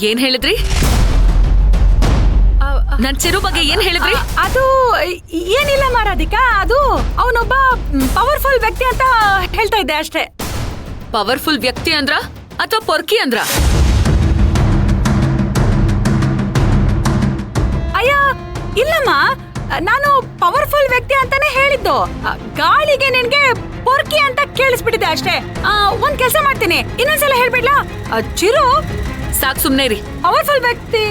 ಏನ್ ಹೇಳಿದ್ರಿ? ನನ್ ಚಿರು ಬಗ್ಗೆ ಏನ್ ಹೇಳಿದ್ರಿ? ಅದು ಏನಿಲ್ಲ ರಾಧಿಕಾ, ಅದು ಅವನೊಬ್ಬ ಪವರ್ಫುಲ್ ವ್ಯಕ್ತಿ ಅಂತ ಹೇಳ್ತಾ ಇದ್ದೆ ಅಷ್ಟೇ. ಪವರ್ಫುಲ್ ವ್ಯಕ್ತಿ ಅಂದ್ರ ಅಥವಾ ಪೊರ್ಕಿ ಅಂದ್ರ? ಅಯ್ಯ ಇಲ್ಲಮ್ಮ, ನಾನು ಪವರ್ಫುಲ್ ವ್ಯಕ್ತಿ ಅಂತಾನೆ ಹೇಳಿದ್ದು. ಗಾಳಿಗೆ ನಿನ್ಗೆ ಪೊರ್ಕಿ ಅಂತ ಕೇಳಿಸ್ಬಿಟ್ಟಿದೆ ಅಷ್ಟೇ. ಒಂದ್ ಕೆಲಸ ಮಾಡ್ತೀನಿ, ಇನ್ನೊಂದ್ಸಲ ಹೇಳ್ಬಿಡ್ಲಾ? ಚಿರು ಸಾಕ್, ಸುಮ್ನೆ ಇರಿ. ಪವರ್ಫುಲ್ ವ್ಯಕ್ತಿ.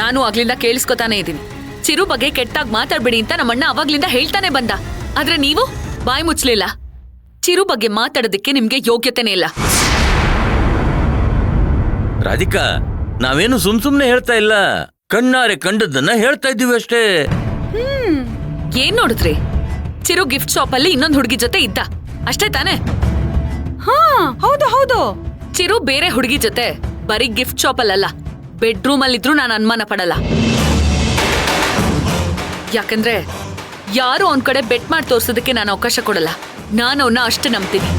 ನಾನು ಆಗ್ಲಿಂದ ಕೇಳಿಸ್ಕೊತಾನೆ ಇದ್ದೀನಿ. ಚಿರು ಬಗ್ಗೆ ಕೆಟ್ಟಾಗ್ ಮಾತಾಡ್ಬೇಡಿ ಅಂತ ನಮ್ಮಣ್ಣ ಅವಾಗ್ಲಿಂದ ಹೇಳ್ತಾನೆ ಬಂದ. ಆದ್ರೆ ನೀವು ಬಾಯಿ ಮುಚ್ಲಿಲ್ಲ. ಚಿರು ಬಗ್ಗೆ ಮಾತಾಡೋದಕ್ಕೆ ನಿಮ್ಗೆ ಯೋಗ್ಯತೆನೇ ಇಲ್ಲ. ರಾಧಿಕಾ, ನಾವೇನು ಸುಮ್ನೆ ಹೇಳ್ತಾ ಇಲ್ಲ, ಕಣ್ಣಾರೆ ಕಂಡದ್ದನ್ನ ಹೇಳ್ತಾ ಇದ್ದೀವಿ ಅಷ್ಟೇ. ಏನ್ ನೋಡಿದ್ರಿ? ಚಿರು ಗಿಫ್ಟ್ ಶಾಪ್ ಅಲ್ಲಿ ಇನ್ನೊಂದ್ ಹುಡುಗಿ ಜೊತೆ ಇದ್ದ, ಅಷ್ಟೇ ತಾನೆ? ಹಾ ಹೌದು ಹೌದು. ಚಿರು ಬೇರೆ ಹುಡುಗಿ ಜೊತೆ ಬರೀ ಗಿಫ್ಟ್ ಶಾಪ್ ಅಲ್ಲ, ಬೆಡ್ರೂಮ್ ಅಲ್ಲಿ ಇದ್ರೂ ನಾನು ಅನುಮಾನ ಪಡಲ್ಲ. ಯಾಕಂದ್ರೆ ಯಾರು ಅವನ್ ಕಡೆ ಬೆಟ್ ಮಾಡಿ ತೋರ್ಸೋದಕ್ಕೆ ನಾನು ಅವಕಾಶ ಕೊಡಲ್ಲ. ನಾನು ಅವನ್ನ ಅಷ್ಟು ನಂಬ್ತೀನಿ.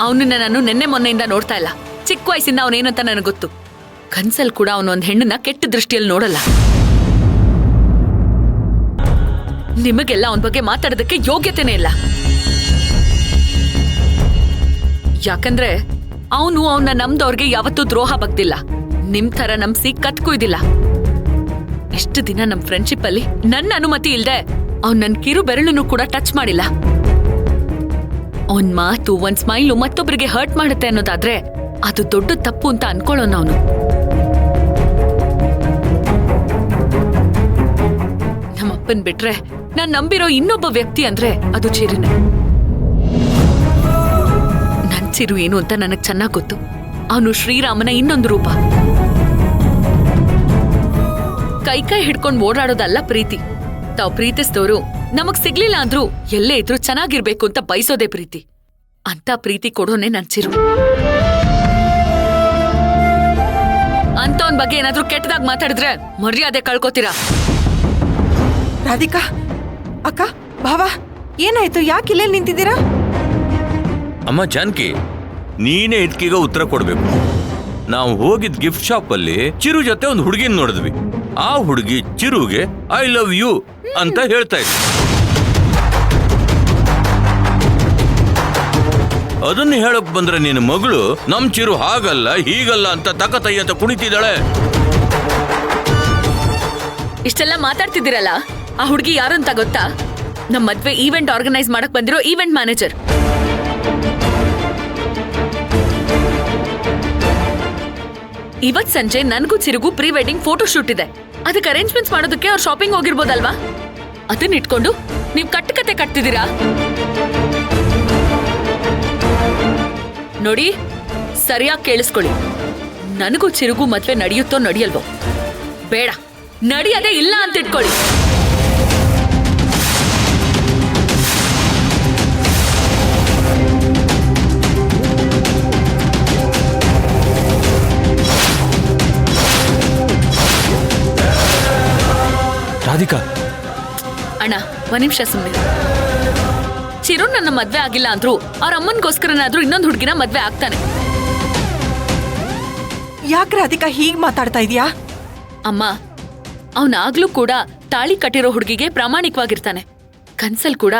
ಅವನನ್ನ ನಾನು ನೆನ್ನೆ ಮೊನ್ನೆಯಿಂದ ನೋಡ್ತಾ ಇಲ್ಲ. ಚಿಕ್ಕ ವಯಸ್ಸಿಂದ ಅವನೇನಂತ ನನಗೆ ಗೊತ್ತು. ಕನ್ಸಲ್ ಕೂಡ ಅವನೊಂದ್ ಹೆಣ್ಣನ್ನ ಕೆಟ್ಟ ದೃಷ್ಟಿಯಲ್ಲಿ ನೋಡಲ್ಲ. ನಿಮಗೆಲ್ಲ ಅವನ ಬಗ್ಗೆ ಮಾತಾಡೋದಕ್ಕೆ ಯೋಗ್ಯತೆನೇ ಇಲ್ಲ. ಯಾಕಂದ್ರೆ ಅವನ್ನ ನಮ್ದವ್ರಿಗೆ ಯಾವತ್ತೂ ದ್ರೋಹ ಬಗ್ದಿಲ್ಲ. ನಿಮ್ ತರ ನಂಬಿಸಿ ಕತ್ಕೊಯ್ದಿಲ್ಲ. ಇಷ್ಟು ದಿನ ನಮ್ ಫ್ರೆಂಡ್ಶಿಪ್ ಅಲ್ಲಿ ನನ್ನ ಅನುಮತಿ ಇಲ್ದೆ ಅವ್ನ್ ನನ್ ಕಿರು ಬೆರಳನ್ನು ಕೂಡ ಟಚ್ ಮಾಡಿಲ್ಲ. ಅವನ್ ಮಾತು, ಒಂದ್ ಸ್ಮೈಲು ಮತ್ತೊಬ್ಬರಿಗೆ ಹರ್ಟ್ ಮಾಡುತ್ತೆ ಅನ್ನೋದಾದ್ರೆ ಅದು ದೊಡ್ಡ ತಪ್ಪು ಅಂತ ಅನ್ಕೊಳ್ಳೋನು ಅವನು. ನಮ್ಮಪ್ಪನ್ ಬಿಟ್ರೆ ನಾನ್ ನಂಬಿರೋ ಇನ್ನೊಬ್ಬ ವ್ಯಕ್ತಿ ಅಂದ್ರೆ ಅದು ಚಿರುನೆ. ನನ್ ಚಿರು ಏನು ಅಂತ ನನಗ್ ಚೆನ್ನಾಗ್ ಗೊತ್ತು. ಅವನು ಶ್ರೀರಾಮನ ಇನ್ನೊಂದು ರೂಪ. ಕೈ ಹಿಡ್ಕೊಂಡ್ ಓಡಾಡೋದಲ್ಲ ಪ್ರೀತಿ. ತಾವ್ ಪ್ರೀತಿಸಿದವರು ನಮಗ್ ಸಿಗ್ಲಿಲ್ಲ ಅಂದ್ರೂ ಎಲ್ಲೇ ಇದ್ರು ಚೆನ್ನಾಗಿರ್ಬೇಕು ಅಂತ ಬಯಸೋದೇ ಪ್ರೀತಿ. ಅಂತ ಪ್ರೀತಿ ಕೊಡೋನೆ ನನ್ ಚಿರು. ಅಂತವನ್ ಬಗ್ಗೆ ಏನಾದ್ರೂ ಕೆಟ್ಟದಾಗ ಮಾತಾಡಿದ್ರೆ ಮರ್ಯಾದೆ ಕಳ್ಕೊತೀರಾ? ರಾಧಿಕಾ ಅಕ್ಕ, ಭಾವ, ಏನಾಯ್ತು? ಯಾಕೆ ಇಲ್ಲೇ ನಿಂತಿದ್ದೀರಾ? ಅಮ್ಮ ಜಾನಕಿ, ನೀನೇ ಇದಕ್ಕೀಗ ಉತ್ತರ ಕೊಡ್ಬೇಕು. ನಾವು ಹೋಗಿದ್ ಗಿಫ್ಟ್ ಶಾಪ್ ಅಲ್ಲಿ ಚಿರು ಜೊತೆ ಒಂದು ಹುಡುಗಿನ ನೋಡಿದ್ವಿ. ಆ ಹುಡುಗಿ ಚಿರುಗೆ ಐ ಲವ್ ಯು ಅಂತ ಹೇಳ್ತಾ ಇದ್ವಿ. ಅದನ್ನ ಹೇಳಕ್ ಬಂದ್ರೆ ನಿನ್ನ ಮಗಳು ನಮ್ ಚಿರು ಹಾಗಲ್ಲ ಹೀಗಲ್ಲ ಅಂತ ತಕತೈ ಅಂತ ಕುಣಿತಿದ್ದಾಳೆ. ಇಷ್ಟೆಲ್ಲ ಮಾತಾಡ್ತಿದ್ದೀರಲ್ಲ, ಆ ಹುಡುಗಿ ಯಾರು ಅಂತ ಗೊತ್ತಾ? ನಮ್ ಮದ್ವೆ ಈವೆಂಟ್ ಆರ್ಗನೈಸ್ ಮಾಡಕ್ ಬಂದಿರೋ ಈವೆಂಟ್ ಮ್ಯಾನೇಜರ್. ಇವತ್ ಸಂಜೆ ನನ್ಗೂ ಚಿರುಗೂ ಪ್ರೀ ವೆಡ್ಡಿಂಗ್ ಫೋಟೋ ಶೂಟ್ ಇದೆ. ಅದಕ್ಕೆ ಅರೇಂಜ್ಮೆಂಟ್ಸ್ ಮಾಡೋದಕ್ಕೆ ಅವ್ರು ಶಾಪಿಂಗ್ ಹೋಗಿರ್ಬೋದಲ್ವಾ? ಅದನ್ನ ಇಟ್ಕೊಂಡು ನೀವ್ ಕಟ್ಟಕತೆ ಕಟ್ತಿದ್ದೀರಾ? ನೋಡಿ, ಸರಿಯಾಗಿ ಕೇಳಿಸ್ಕೊಳ್ಳಿ. ನನಗೂ ಚಿರುಗೂ ಮದ್ವೆ ನಡೆಯುತ್ತೋ ನಡೆಯಲ್ವೋ? ಬೇಡ, ನಡೆಯದೇ ಇಲ್ಲ ಅಂತ ಇಟ್ಕೊಳ್ಳಿ. ರಾಧಿಕಾ, ಅಣ್ಣ ಒಂದ್ ನಿಮಿಷ ಸುಮ್ಮನೆ. ಚಿರು ನನ್ನ ಮದ್ವೆ ಆಗಿಲ್ಲ ಅಂದ್ರು ಅವ್ರ ಅಮ್ಮನ್ಗೋಸ್ಕರನಾದ್ರೂ ಇನ್ನೊಂದು ಹುಡುಗಿನ ಮದ್ವೆ ಆಗ್ತಾನೆ. ಯಾಕೆ ರಾಧಿಕಾ ಹೀಗ್ ಮಾತಾಡ್ತಾ ಇದೀಯಾ? ಅಮ್ಮ, ಅವನಾಗ್ಲೂ ಕೂಡ ತಾಳಿ ಕಟ್ಟಿರೋ ಹುಡುಗಿಗೆ ಪ್ರಾಮಾಣಿಕವಾಗಿರ್ತಾನೆ. ಕನ್ಸಲ್ ಕೂಡ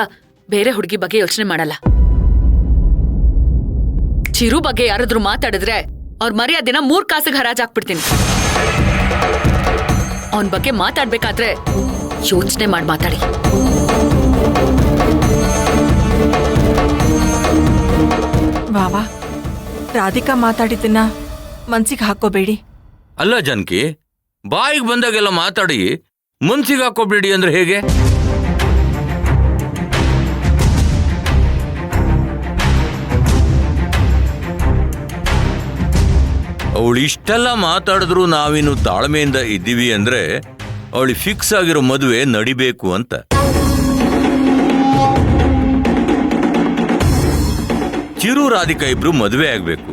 ಬೇರೆ ಹುಡುಗಿ ಬಗ್ಗೆ ಯೋಚನೆ ಮಾಡಲ್ಲ. ಚಿರು ಬಗ್ಗೆ ಯಾರಾದ್ರೂ ಮಾತಾಡಿದ್ರೆ ಅವ್ರ ಮರ್ಯಾದೆನ 3 ಕಾಸಿಗೆ ಹರಾಜಾಕ್ಬಿಡ್ತೀನಿ. ಅವನ್ ಬಗ್ಗೆ ಮಾತಾಡ್ಬೇಕಾದ್ರೆ ಯೋಚನೆ ಮಾಡಿ ಮಾತಾಡಿ. ವಾವಾ, ರಾಧಿಕಾ ಮಾತಾಡಿದ್ದನ್ನ ಮನ್ಸಿಗೆ ಹಾಕೋಬೇಡಿ. ಅಲ್ಲ ಜಾನಕಿ, ಬಾಯಿಗೆ ಬಂದಾಗೆಲ್ಲ ಮಾತಾಡಿ ಮನ್ಸಿಗೆ ಹಾಕೋಬೇಡಿ ಅಂದ್ರೆ ಹೇಗೆ? ಅವಳು ಇಷ್ಟೆಲ್ಲ ಮಾತಾಡಿದ್ರು ನಾವಿನ್ನು ತಾಳ್ಮೆಯಿಂದ ಇದ್ದೀವಿ ಅಂದ್ರೆ ಅವಳು ಫಿಕ್ಸ್ ಆಗಿರೋ ಮದುವೆ ನಡಿಬೇಕು ಅಂತ. ಚಿರು ರಾಧಿಕಾ ಇಬ್ರು ಮದುವೆ ಆಗ್ಬೇಕು.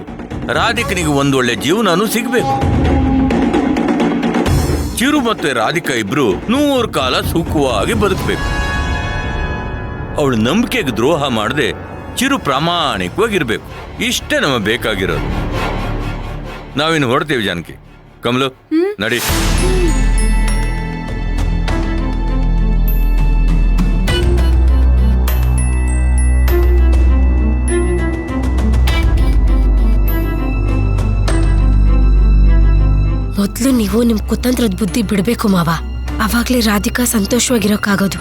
ರಾಧಿಕನಿಗೆ ಒಂದೊಳ್ಳೆ ಜೀವನನೂ ಸಿಗ್ಬೇಕು. ಚಿರು ಮತ್ತೆ ರಾಧಿಕಾ ಇಬ್ರು 100 ಕಾಲ ಸುಖವಾಗಿ ಬದುಕಬೇಕು. ಅವಳು ನಂಬಿಕೆಗೆ ದ್ರೋಹ ಮಾಡದೆ ಚಿರು ಪ್ರಾಮಾಣಿಕವಾಗಿರ್ಬೇಕು. ಇಷ್ಟೇ ನಮಗೆ ಬೇಕಾಗಿರೋದು. ನಾವಿನ್ನು ಹೊರಡ್ತೀವಿ ಜಾನಕಿ. ಕಮಲು ನಡಿ. ಮೊದ್ಲು ನೀವು ನಿಮ್ ಕುತಂತ್ರದ ಬುದ್ಧಿ ಬಿಡ್ಬೇಕು ಮಾವ. ಅವಾಗ್ಲೇ ರಾಧಿಕಾ ಸಂತೋಷವಾಗಿರೋಕ್ಕಾಗೋದು.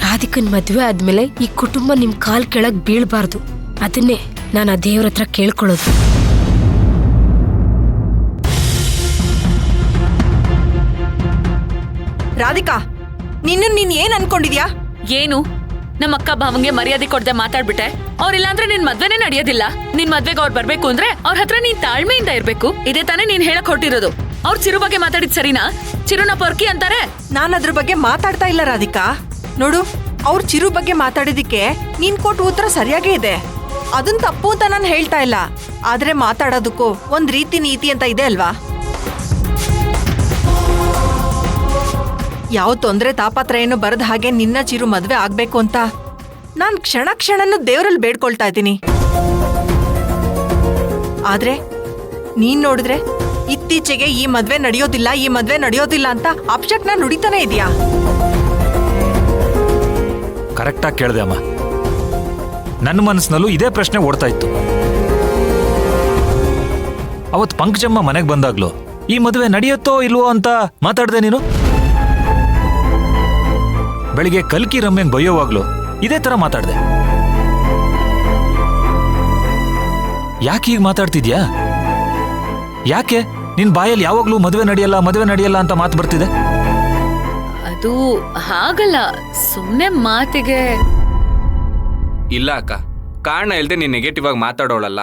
ರಾಧಿಕನ್ ಮದ್ವೆ ಆದ್ಮೇಲೆ ಈ ಕುಟುಂಬ ನಿಮ್ ಕಾಲ್ ಕೆಳಗ್ ಬೀಳ್ಬಾರ್ದು. ಅದನ್ನೇ ನಾನು ಆ ದೇವ್ರ ಹತ್ರ ಕೇಳ್ಕೊಳ್ಳೋದು. ರಾಧಿಕಾ, ನೀನ್ ಏನ್ ಅನ್ಕೊಂಡಿದ್ಯಾ? ಏನು ನಮ್ಮ ಅಕ್ಕ ಭಾವಂಗೆ ಮರ್ಯಾದೆ ಕೊಡದೆ ಮಾತಾಡ್ಬಿಟ್ಟೆ. ಅವ್ರಿಲ್ಲಾಂದ್ರೆ ನಿನ್ ಮದ್ವೆನೇ ನಡೆಯೋದಿಲ್ಲ. ನಿನ್ ಮದ್ವೆಗೆ ಅವ್ರು ಬರ್ಬೇಕು ಅಂದ್ರೆ ಅವ್ರ ಹತ್ರ ನೀನ್ ತಾಳ್ಮೆಯಿಂದ ಇರ್ಬೇಕು. ಇದೇ ತಾನೇ ನೀನ್ ಹೇಳಕ್ ಹೊರಟಿರೋದು. ಅವ್ರ ಚಿರು ಬಗ್ಗೆ ಮಾತಾಡಿದ್ ಸರಿನಾ? ಚಿರುನ ಪೊರ್ಕಿ ಅಂತಾರೆ. ನಾನು ಅದ್ರ ಬಗ್ಗೆ ಮಾತಾಡ್ತಾ ಇಲ್ಲ ರಾಧಿಕಾ. ನೋಡು, ಅವ್ರ ಚಿರು ಬಗ್ಗೆ ಮಾತಾಡಿದಿಕ್ಕೆ ನೀನ್ ಕೊಟ್ಟು ಉತ್ತರ ಸರಿಯಾಗೇ ಇದೆ. ಅದನ್ ತಪ್ಪು ಅಂತ ನಾನು ಹೇಳ್ತಾ ಇಲ್ಲ. ಆದ್ರೆ ಮಾತಾಡೋದಕ್ಕೂ ಒಂದ್ ರೀತಿ ನೀತಿ ಅಂತ ಇದೆ ಅಲ್ವಾ? ಯಾವ ತೊಂದ್ರೆ ತಾಪತ್ರ ಏನು ಬರದ ಹಾಗೆ ನಿನ್ನ ಚಿರು ಮದ್ವೆ ಆಗ್ಬೇಕು ಅಂತ ನಾನ್ ಕ್ಷಣ ಕ್ಷಣನು ದೇವರಲ್ಲಿ ಬೇಡ್ಕೊಳ್ತಾ ಇದ್ದೀನಿ. ಆದ್ರೆ ನೀನ್ ನೋಡಿದ್ರೆ ಇತ್ತೀಚೆಗೆ ಈ ಮದ್ವೆ ನಡೆಯೋದಿಲ್ಲ ಅಂತ ಅಪ್ಶಕ್ನ ನುಡಿತಾನೆ ಇದೆಯಾ? ಕರೆಕ್ಟಾಗಿ ಕೇಳಿದೆ ಅಮ್ಮ. ನನ್ನ ಮನಸ್ಸಿನಲ್ಲೂ ಇದೇ ಪ್ರಶ್ನೆ ಓಡ್ತಾ ಇತ್ತು. ಅವತ್ತು ಪಂಕಜಮ್ಮ ಮನೆಗೆ ಬಂದಾಗ್ಲೂ ಈ ಮದುವೆ ನಡೆಯುತ್ತೋ ಇಲ್ವೋ ಅಂತ ಮಾತಾಡ್ದೆ ನೀನು. ಬೆಳಿಗ್ಗೆ ಕಲ್ಕಿ ರಮ್ಯಂಗ್ ಬೈಯೋವಾಗ್ಲೂ ಇದೇ ತರ ಮಾತಾಡ್ದೆ. ಯಾಕೆ ಹೀಗೆ ಮಾತಾಡ್ತಿದ್ಯಾ? ಯಾಕೆ ನಿನ್ ಬಾಯಲ್ಲಿ ಯಾವಾಗ್ಲೂ ಮದುವೆ ನಡೆಯಲ್ಲ ಅಂತ ಮಾತು ಬರ್ತಿದೆ? ಅದು ಹಾಗಲ್ಲ, ಸುಮ್ನೆ ಮಾತಿಗೆ. ಇಲ್ಲ ಅಕ್ಕ, ಕಾರಣ ಇಲ್ದೆ ನೀನ್ ನೆಗೆಟಿವ್ ಆಗಿ ಮಾತಾಡೋಳಲ್ಲ.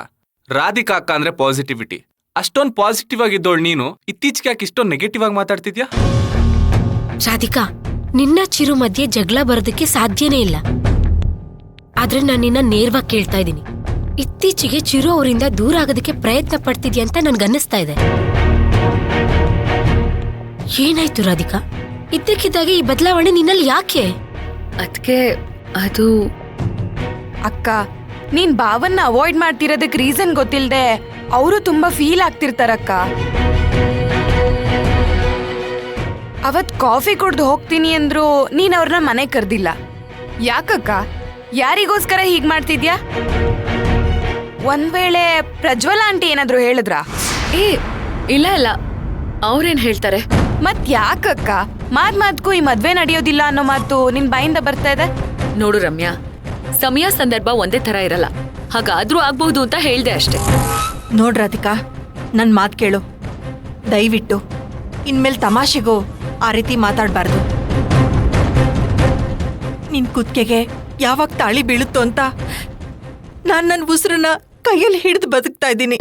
ರಾಧಿಕಾ ಅಕ್ಕ ಅಂದ್ರೆ ಪಾಸಿಟಿವಿಟಿ. ಅಷ್ಟೊಂದು ಪಾಸಿಟಿವ್ ಆಗಿದ್ದೋಳು ನೀನು ಇತ್ತೀಚೆಗೆ ಯಾಕೆ ಇಷ್ಟೊಂದು ನೆಗೆಟಿವ್ ಆಗಿ ಮಾತಾಡ್ತಿದ್ಯಾ? ರಾಧಿಕಾ, ನಿನ್ನ ಚಿರು ಮಧ್ಯೆ ಜಗಳ ಬರೋದಕ್ಕೆ ಸಾಧ್ಯನೇ ಇಲ್ಲ. ಆದ್ರೆ ನಾನು ನಿನ್ನ ನೇರವಾಗಿ ಕೇಳ್ತಾ ಇದ್ದೀನಿ. ಇತ್ತೀಚೆಗೆ ಚಿರು ಅವರಿಂದ ದೂರ ಆಗೋದಕ್ಕೆ ಪ್ರಯತ್ನ ಪಡ್ತಿದ್ಯಾ ಅಂತ ನನ್ಗನ್ನಿಸ್ತಾ ಇದೆ. ಏನಾಯ್ತು ರಾಧಿಕಾ? ಇದ್ದಕ್ಕಿದ್ದಾಗೆ ಈ ಬದಲಾವಣೆ ನಿನ್ನಲ್ಲಿ ಯಾಕೆ? ಅದ್ಕೆ ಅದು ಅಕ್ಕ, ನೀನ್ ಭಾವನ್ನ ಅವಾಯ್ಡ್ ಮಾಡ್ತಿರೋದಕ್ಕೆ ರೀಸನ್ ಗೊತ್ತಿಲ್ದೆ ಅವರು ತುಂಬಾ ಫೀಲ್ ಆಗ್ತಿರ್ತಾರಕ್ಕ. ಅವತ್ ಕಾಫಿ ಕುಡ್ದು ಹೋಗ್ತೀನಿ ಅಂದ್ರು ನೀನ್ ಅವ್ರನ್ನ ಮನೆ ಕರ್ದಿಲ್ಲ. ಯಾಕಕ್ಕ? ಯಾರಿಗೋಸ್ಕರ ಹೀಗ್ ಮಾಡ್ತಿದ್ಯಾ? ಒಂದ್ ವೇಳೆ ಪ್ರಜ್ವಲ ಆಂಟಿ ಏನಾದ್ರು ಹೇಳಿದ್ರಾ? ಏ ಇಲ್ಲ, ಅವ್ರೇನ್ ಹೇಳ್ತಾರೆ? ಮತ್ ಯಾಕಕ್ಕ ಮಾತ್ಗೂ ಈ ಮದ್ವೆ ನಡೆಯೋದಿಲ್ಲ ಅನ್ನೋ ಮಾತು ನಿನ್ ಬಾಯಿಂದ ಬರ್ತಾ ಇದೆ? ನೋಡು ರಮ್ಯಾ, ಸಮಯ ಸಂದರ್ಭ ಒಂದೇ ತರ ಇರಲ್ಲ. ಹಾಗಾದ್ರೂ ಆಗ್ಬಹುದು ಅಂತ ಹೇಳ್ದೆ ಅಷ್ಟೇ. ನೋಡ್ ರಾಧಿಕಾ, ನನ್ ಮಾತ್ ಕೇಳು ದಯವಿಟ್ಟು. ಇನ್ಮೇಲೆ ತಮಾಷೆಗೂ ಆ ರೀತಿ ಮಾತಾಡ್ಬಾರ್ದು. ನಿನ್ ಕುತ್ತಿಗೆಗೆ ಯಾವಾಗ ತಾಳಿ ಬೀಳುತ್ತೋ ಅಂತ ನಾನ್ ನನ್ನ ಉಸಿರನ್ನ ಕೈಯಲ್ಲಿ ಹಿಡಿದು ಬದುಕ್ತಾ ಇದ್ದೀನಿ.